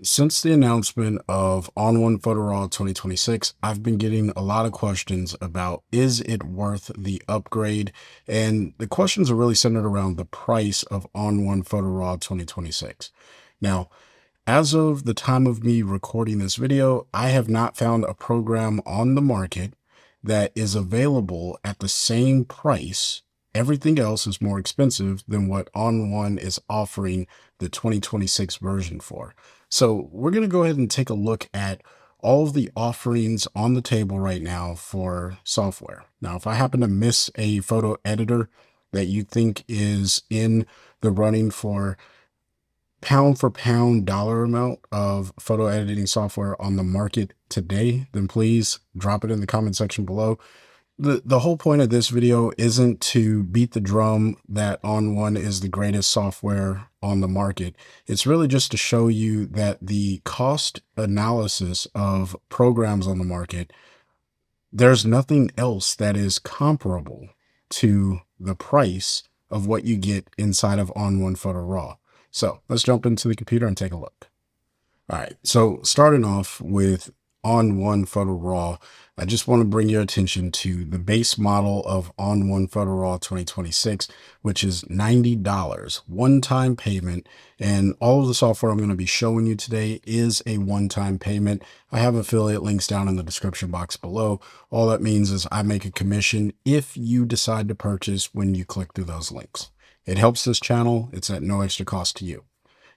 Since the announcement of ON1 Photo RAW 2026, I've been getting a lot of questions about is it worth the upgrade? And the questions are really centered around the price of ON1 Photo RAW 2026. Now, as of the time of me recording this video, I have not found a program on the market that is available at the same price. Everything else is more expensive than what ON1 is offering the 2026 version for. So we're going to go ahead and take a look at all of the offerings on the table right now for software. Now, if I happen to miss a photo editor that you think is in the running for pound dollar amount of photo editing software on the market today, then please drop it in the comment section below. The whole point of this video isn't to beat the drum that ON1 is the greatest software on the market. It's really just to show you that the cost analysis of programs on the market, there's nothing else that is comparable to the price of what you get inside of ON1 Photo RAW. So let's jump into the computer and take a look. All right, so starting off with ON1 Photo RAW, I just want to bring your attention to the base model of ON1 Photo RAW 2026, which is $90, one-time payment. And all of the software I'm going to be showing you today is a one-time payment. I have affiliate links down in the description box below. All that means is I make a commission if you decide to purchase when you click through those links. It helps this channel. It's at no extra cost to you.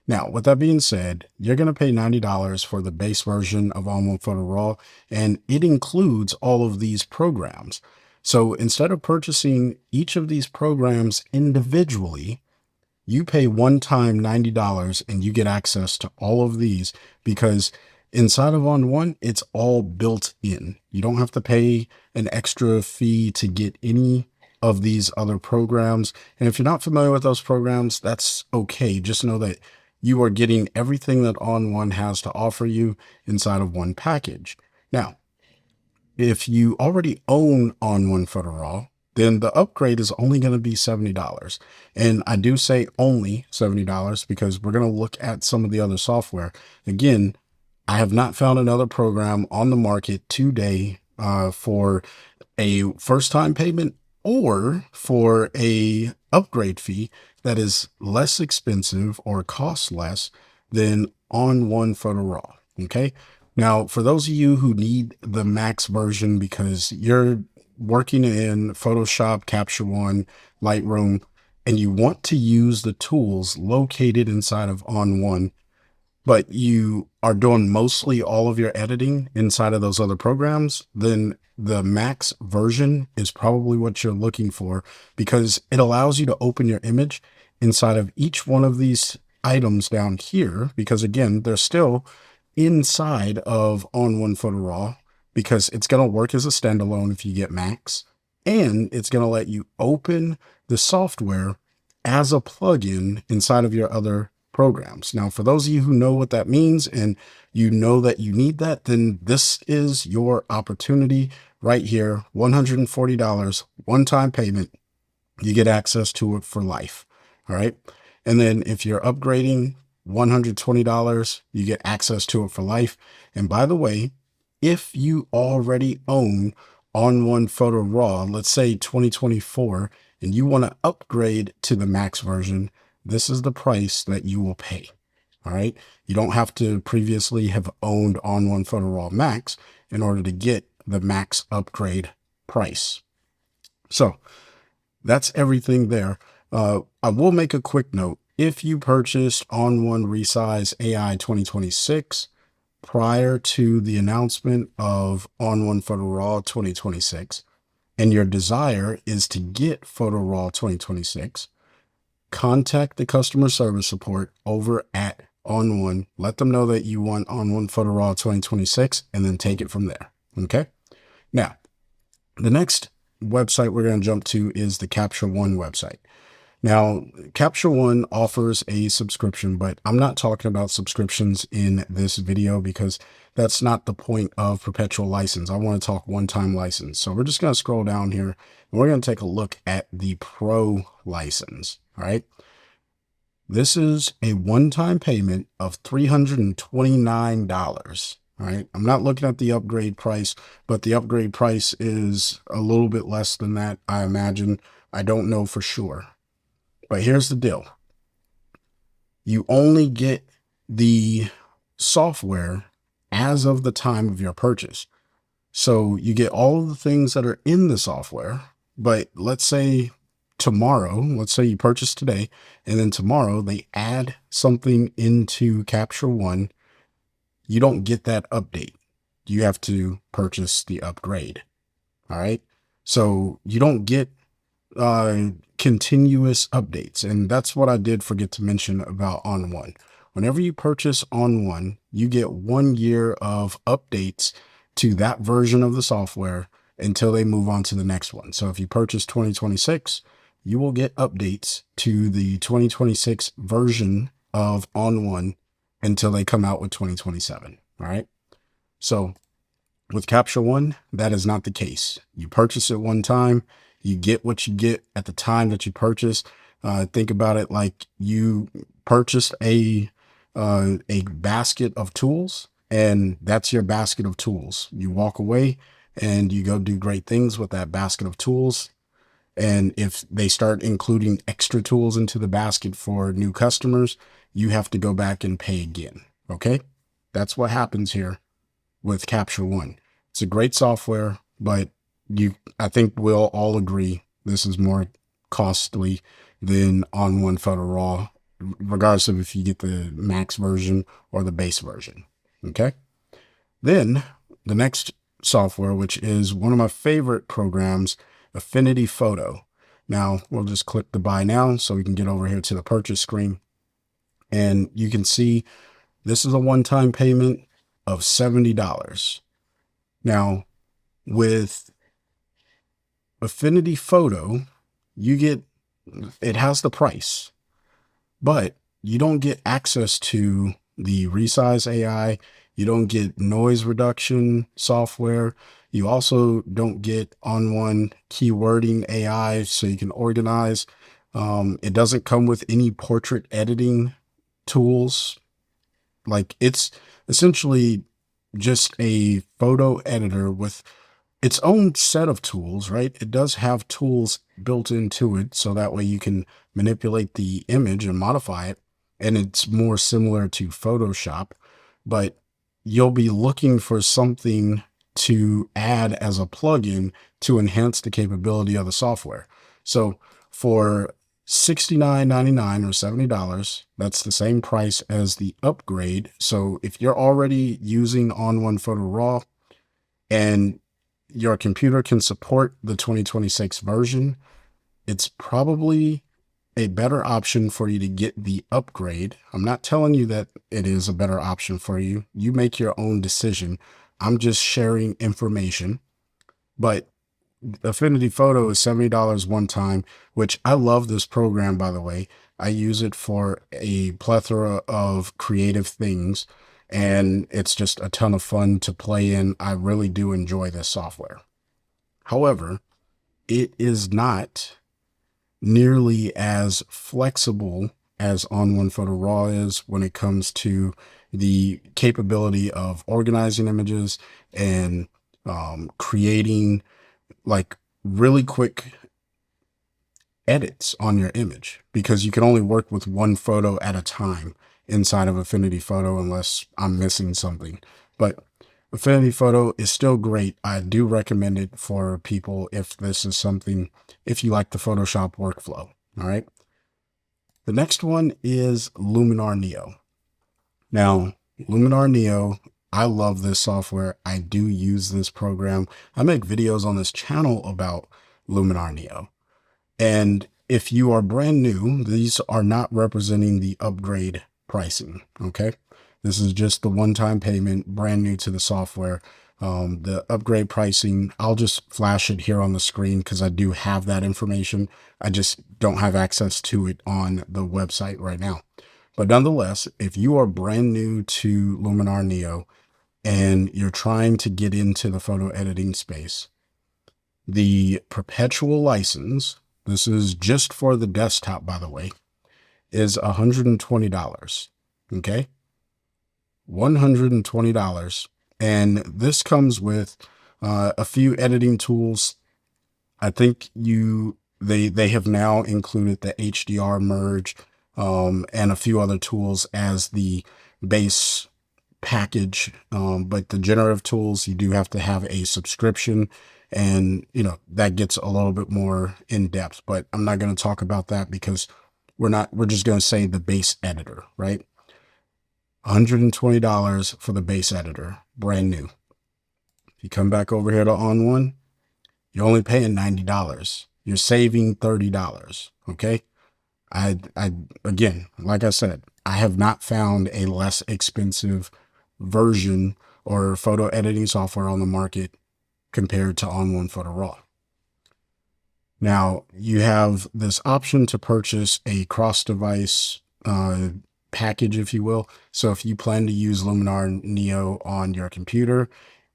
Now, with that being said, you're going to pay $90 for the base version of ON1 Photo RAW, and it includes all of these programs. So instead of purchasing each of these programs individually, you pay one time $90 and you get access to all of these because inside of ON1, it's all built in. You don't have to pay an extra fee to get any of these other programs. And if you're not familiar with those programs, that's okay. Just know that you are getting everything that ON1 has to offer you inside of one package. Now, if you already own ON1 Photo RAW, then the upgrade is only going to be $70. And I do say only $70 because we're going to look at some of the other software. Again, I have not found another program on the market today for a first-time payment or for a upgrade fee that is less expensive or costs less than ON1 Photo RAW. Okay. Now, for those of you who need the max version because you're working in Photoshop, Capture One, Lightroom, and you want to use the tools located inside of ON1, but you are doing mostly all of your editing inside of those other programs, then the max version is probably what you're looking for because it allows you to open your image inside of each one of these items down here, because again, they're still inside of ON1 Photo RAW because it's going to work as a standalone if you get max, and it's going to let you open the software as a plugin inside of your other programs. Now, for those of you who know what that means and you know that you need that, then this is your opportunity right here. $140, one-time payment. You get access to it for life. All right. And then if you're upgrading, $120, you get access to it for life. And by the way, if you already own ON1 Photo RAW, let's say 2024, and you want to upgrade to the max version, this is the price that you will pay. All right. You don't have to previously have owned ON1 Photo RAW Max in order to get the max upgrade price. So that's everything there. I will make a quick note. If you purchased ON1 Resize AI 2026 prior to the announcement of ON1 Photo RAW 2026, and your desire is to get Photo RAW 2026, contact the customer service support over at ON1. Let them know that you want ON1 Photo RAW 2026 and then take it from there. Okay. Now, the next website we're going to jump to is the Capture One website. Now, Capture One offers a subscription, but I'm not talking about subscriptions in this video because that's not the point of perpetual license. I want to talk one-time license. So we're just going to scroll down here and we're going to take a look at the Pro license. All right. This is a one-time payment of $329. All right. I'm not looking at the upgrade price, but the upgrade price is a little bit less than that, I imagine. I don't know for sure. But here's the deal. You only get the software as of the time of your purchase. So you get all of the things that are in the software, but let's say tomorrow, let's say you purchase today, and then tomorrow they add something into Capture One, you don't get that update. You have to purchase the upgrade. All right. So you don't get continuous updates. And that's what I did forget to mention about ON1. Whenever you purchase ON1, you get 1 year of updates to that version of the software until they move on to the next one. So if you purchase 2026, you will get updates to the 2026 version of ON1 until they come out with 2027. All right. So with Capture One, that is not the case. You purchase it one time, you get what you get at the time that you purchase. Think about it like you purchased a basket of tools, and that's your basket of tools. You walk away and you go do great things with that basket of tools. And if they start including extra tools into the basket for new customers, you have to go back and pay again. Okay. That's what happens here with Capture One. It's a great software, but I think we'll all agree this is more costly than ON1 Photo RAW, regardless of if you get the max version or the base version. Okay. Then the next software, which is one of my favorite programs, Affinity Photo. Now we'll just click the buy now so we can get over here to the purchase screen. And you can see this is a one-time payment of $70. Now, with Affinity Photo, it has the price, but you don't get access to the resize AI. You don't get noise reduction software. You also don't get ON1 keywording AI so you can organize. It doesn't come with any portrait editing tools. Like, it's essentially just a photo editor with its own set of tools, right? It does have tools built into it, so that way you can manipulate the image and modify it, and it's more similar to Photoshop, but you'll be looking for something to add as a plugin to enhance the capability of the software. So for $69.99 or $70, that's the same price as the upgrade. So if you're already using ON1 Photo RAW and your computer can support the 2026 version, it's probably a better option for you to get the upgrade. I'm not telling you that it is a better option for you. You make your own decision. I'm just sharing information. But Affinity Photo is $70 one time, which I love this program, by the way. I use it for a plethora of creative things, and it's just a ton of fun to play in. I really do enjoy this software. However, it is not nearly as flexible as ON1 Photo RAW is when it comes to the capability of organizing images and creating like really quick edits on your image, because you can only work with one photo at a time inside of Affinity Photo unless I'm missing something. But Affinity Photo is still great. I do recommend it for people if this is something, if you like the Photoshop workflow. All right. The next one is Luminar Neo. Now, Luminar Neo, I love this software. I do use this program. I make videos on this channel about Luminar Neo. And if you are brand new, these are not representing the upgrade pricing. Okay. This is just the one-time payment, brand new to the software. The upgrade pricing, I'll just flash it here on the screen because I do have that information. I just don't have access to it on the website right now. But nonetheless, if you are brand new to Luminar Neo and you're trying to get into the photo editing space, the perpetual license, this is just for the desktop, by the way, is $120. Okay. $120. And this comes with a few editing tools. I think they have now included the HDR merge and a few other tools as the base package. But the generative tools, you do have to have a subscription, and that gets a little bit more in depth. But I'm not going to talk about that because we're just going to say the base editor, right? $120 for the base editor, brand new. If you come back over here to ON1, you're only paying $90. You're saving $30. Okay. I again, like I said, I have not found a less expensive version or photo editing software on the market compared to ON1 Photo RAW. Now you have this option to purchase a cross-device package, if you will. So if you plan to use Luminar Neo on your computer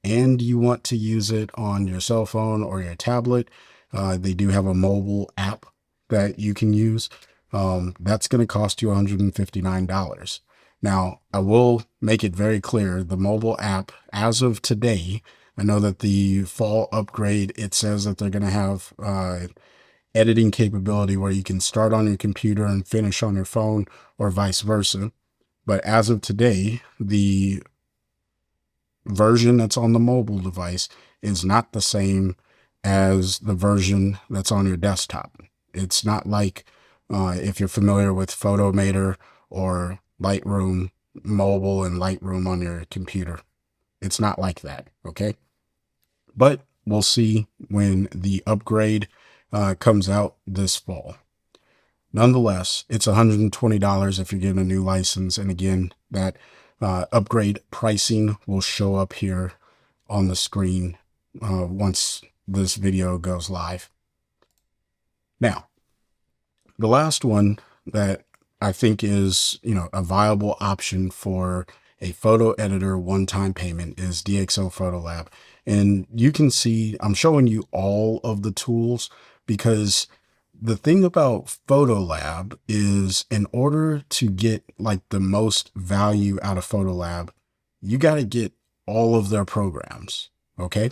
and you want to use it on your cell phone or your tablet, they do have a mobile app that you can use. That's going to cost you $159. Now, I will make it very clear, the mobile app, as of today, I know that the fall upgrade, it says that they're going to have editing capability where you can start on your computer and finish on your phone or vice versa. But as of today, the version that's on the mobile device is not the same as the version that's on your desktop. It's not like if you're familiar with Photomator or Lightroom mobile and Lightroom on your computer. It's not like that, okay? But we'll see when the upgrade comes out this fall. Nonetheless, it's $120 if you're getting a new license. And again, that upgrade pricing will show up here on the screen once this video goes live. Now, the last one that I think is, a viable option for a photo editor one-time payment is DxO PhotoLab. And you can see, I'm showing you all of the tools because the thing about PhotoLab is in order to get like the most value out of PhotoLab, you got to get all of their programs. Okay.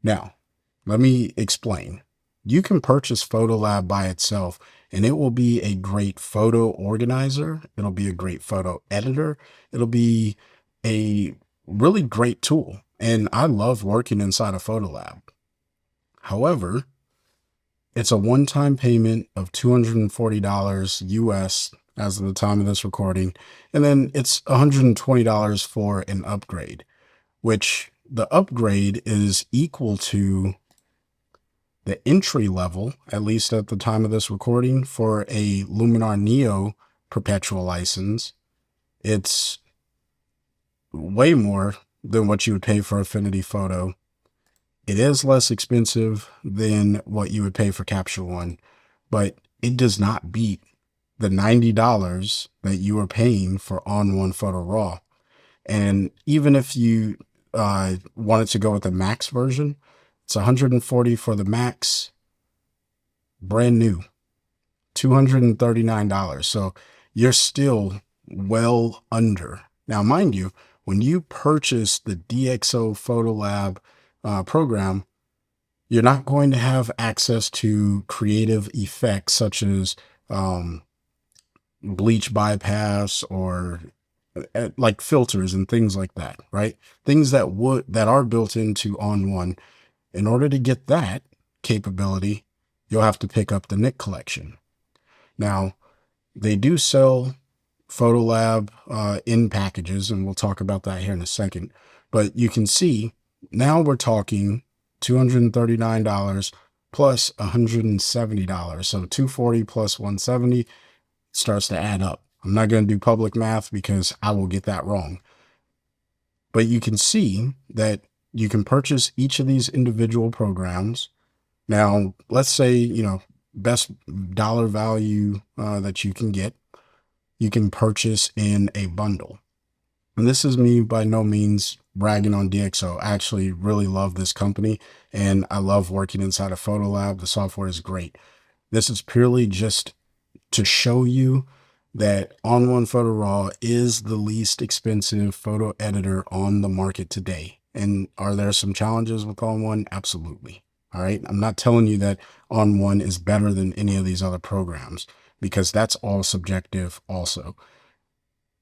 Now, let me explain. You can purchase PhotoLab by itself and it will be a great photo organizer. It'll be a great photo editor. It'll be a really great tool. And I love working inside of PhotoLab. However, it's a one-time payment of $240 US as of the time of this recording. And then it's $120 for an upgrade, which the upgrade is equal to the entry level, at least at the time of this recording, for a Luminar Neo perpetual license. It's way more than what you would pay for Affinity Photo. It is less expensive than what you would pay for Capture One, but it does not beat the $90 that you are paying for ON1 Photo RAW. And even if you wanted to go with the max version, it's $140 for the max, brand new, $239. So you're still well under. Now, mind you, when you purchase the DxO PhotoLab program, you're not going to have access to creative effects such as bleach bypass or like filters and things like that, right? Things that are built into ON1. In order to get that capability, you'll have to pick up the Nick collection. Now, they do sell PhotoLab in packages, and we'll talk about that here in a second. But you can see now we're talking $239 plus $170. So $240 plus $170 starts to add up. I'm not going to do public math because I will get that wrong. But you can see that you can purchase each of these individual programs. Now, let's say, best dollar value that you can get, you can purchase in a bundle. And this is me by no means bragging on DxO. I actually really love this company and I love working inside of PhotoLab. The software is great. This is purely just to show you that ON1 Photo RAW is the least expensive photo editor on the market today. And are there some challenges with ON1? Absolutely. All right. I'm not telling you that ON1 is better than any of these other programs, because that's all subjective also.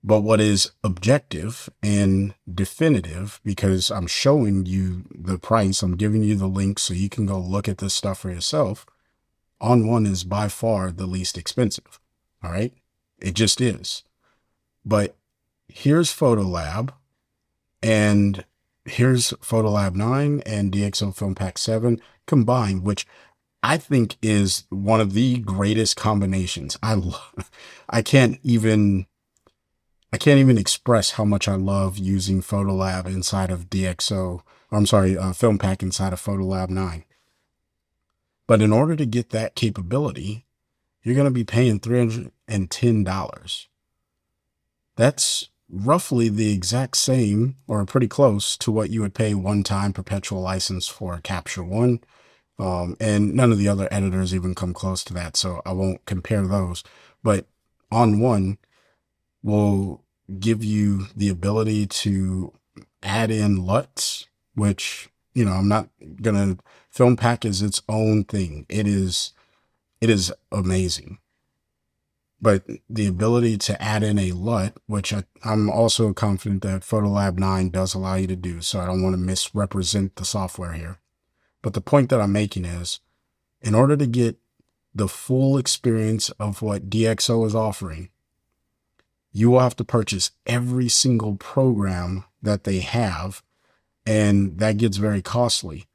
But what is objective and definitive, because I'm showing you the price, I'm giving you the link so you can go look at this stuff for yourself. ON1 is by far the least expensive. All right. It just is. But here's PhotoLab, and here's PhotoLab 9 and DxO Film Pack 7 combined, which I think is one of the greatest combinations. I can't even express how much I love using PhotoLab inside of DxO, or I'm sorry, Film Pack inside of PhotoLab 9. But in order to get that capability, you're going to be paying $310. That's roughly the exact same, or pretty close to what you would pay one-time perpetual license for Capture One. And none of the other editors even come close to that, so I won't compare those. But ON1 will give you the ability to add in LUTs, which, I'm not gonna, Film Pack is its own thing. It is amazing. But the ability to add in a LUT, which I'm also confident that PhotoLab 9 does allow you to do, so I don't want to misrepresent the software here. But the point that I'm making is, in order to get the full experience of what DxO is offering, you will have to purchase every single program that they have, and that gets very costly.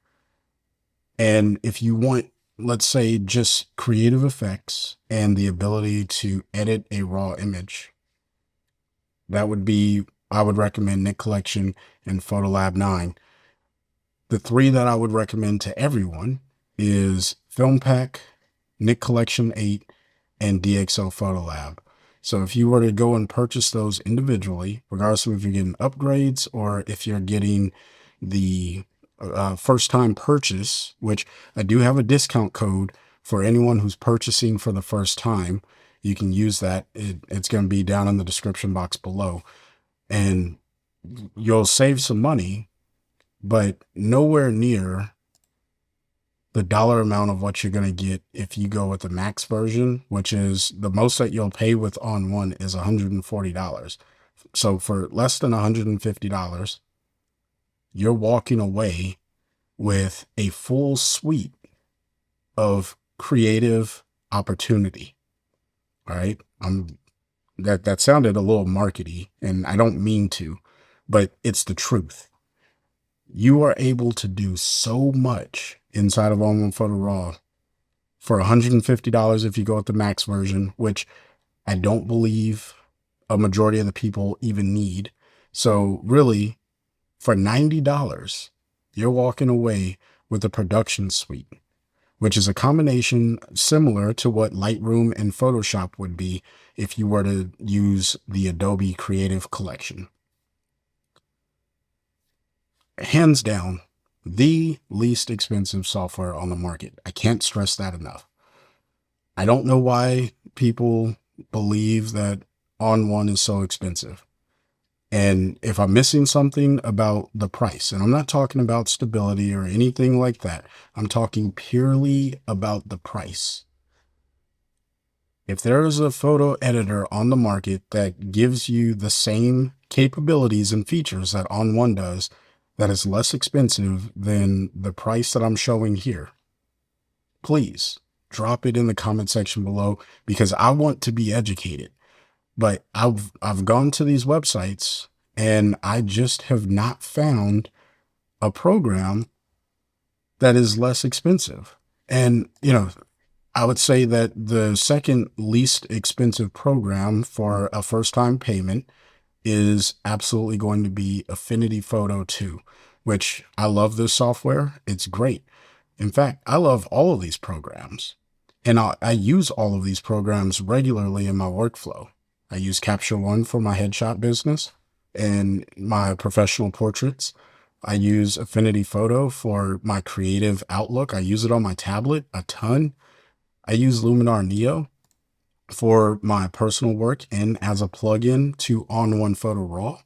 And if you want, let's say, just creative effects and the ability to edit a raw image, I would recommend Nik Collection and PhotoLab 9. The three that I would recommend to everyone is Film Pack, Nik Collection 8, and DxO PhotoLab. So if you were to go and purchase those individually, regardless of if you're getting upgrades or if you're getting the first time purchase, which I do have a discount code for anyone who's purchasing for the first time, you can use that. It's going to be down in the description box below, and you'll save some money, but nowhere near the dollar amount of what you're going to get if you go with the max version, which is the most that you'll pay with ON1 is $140. So for less than $150, you're walking away with a full suite of creative opportunity. All right. That sounded a little markety, and I don't mean to, but it's the truth. You are able to do so much inside of ON1 Photo RAW for $150 if you go with the max version, which I don't believe a majority of the people even need. So really, for $90, you're walking away with a production suite, which is a combination similar to what Lightroom and Photoshop would be if you were to use the Adobe Creative Collection. Hands down, the least expensive software on the market. I can't stress that enough. I don't know why people believe that ON1 is so expensive. And if I'm missing something about the price, and I'm not talking about stability or anything like that, I'm talking purely about the price. If there is a photo editor on the market that gives you the same capabilities and features that ON1 does, that is less expensive than the price that I'm showing here, please drop it in the comment section below, because I want to be educated. But I've gone to these websites and I just have not found a program that is less expensive. And, I would say that the second least expensive program for a first time payment is absolutely going to be Affinity Photo 2, which I love this software. It's great. In fact, I love all of these programs, and I use all of these programs regularly in my workflow. I use Capture One for my headshot business and my professional portraits. I use Affinity Photo for my creative outlook. I use it on my tablet a ton. I use Luminar Neo. For my personal work and as a plugin to ON1 Photo RAW,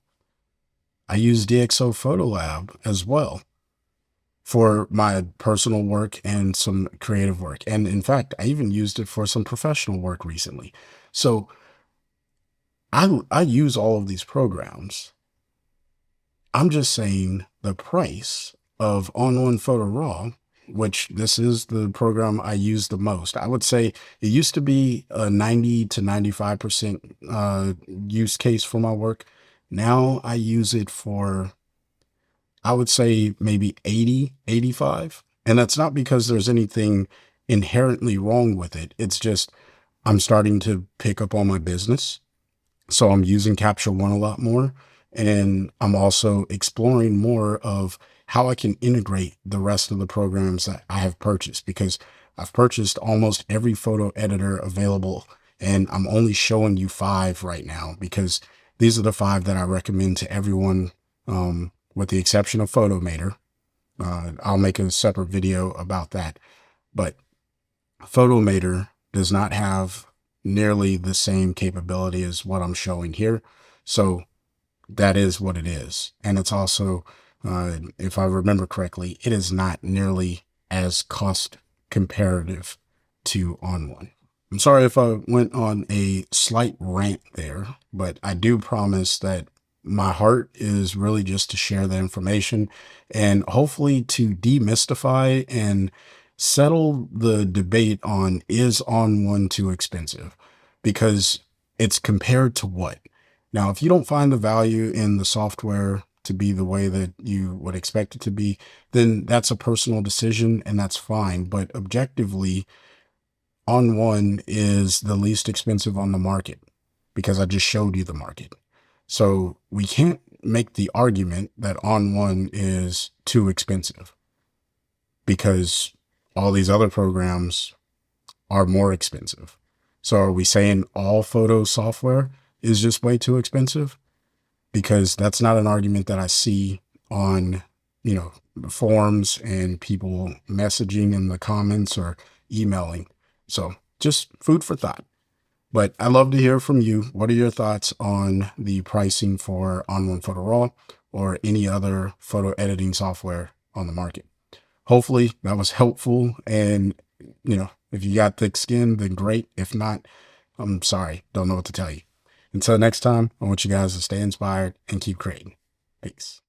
I use DxO PhotoLab as well for my personal work and some creative work. And in fact, I even used it for some professional work recently. So I use all of these programs. I'm just saying the price of ON1 Photo RAW, which this is the program I use the most. I would say it used to be a 90 to 95% use case for my work. Now I use it for, I would say maybe 80, 85. And that's not because there's anything inherently wrong with it. It's just I'm starting to pick up on my business. So I'm using Capture One a lot more. And I'm also exploring more of how I can integrate the rest of the programs that I have purchased, because I've purchased almost every photo editor available. And I'm only showing you 5 right now because these are the 5 that I recommend to everyone, with the exception of Photomator. I'll make a separate video about that. But Photomator does not have nearly the same capability as what I'm showing here. So that is what it is. And it's also, if I remember correctly, it is not nearly as cost comparative to ON1. I'm sorry if I went on a slight rant there, but I do promise that my heart is really just to share the information and hopefully to demystify and settle the debate on, is ON1 too expensive? Because it's compared to what? Now, if you don't find the value in the software to be the way that you would expect it to be, then that's a personal decision and that's fine. But objectively, ON1 is the least expensive on the market because I just showed you the market. So we can't make the argument that ON1 is too expensive because all these other programs are more expensive. So are we saying all photo software is just way too expensive? Because that's not an argument that I see on, forums and people messaging in the comments or emailing. So just food for thought. But I love to hear from you. What are your thoughts on the pricing for ON1 Photo RAW or any other photo editing software on the market? Hopefully that was helpful. And, if you got thick skin, then great. If not, I'm sorry. Don't know what to tell you. Until next time, I want you guys to stay inspired and keep creating. Peace.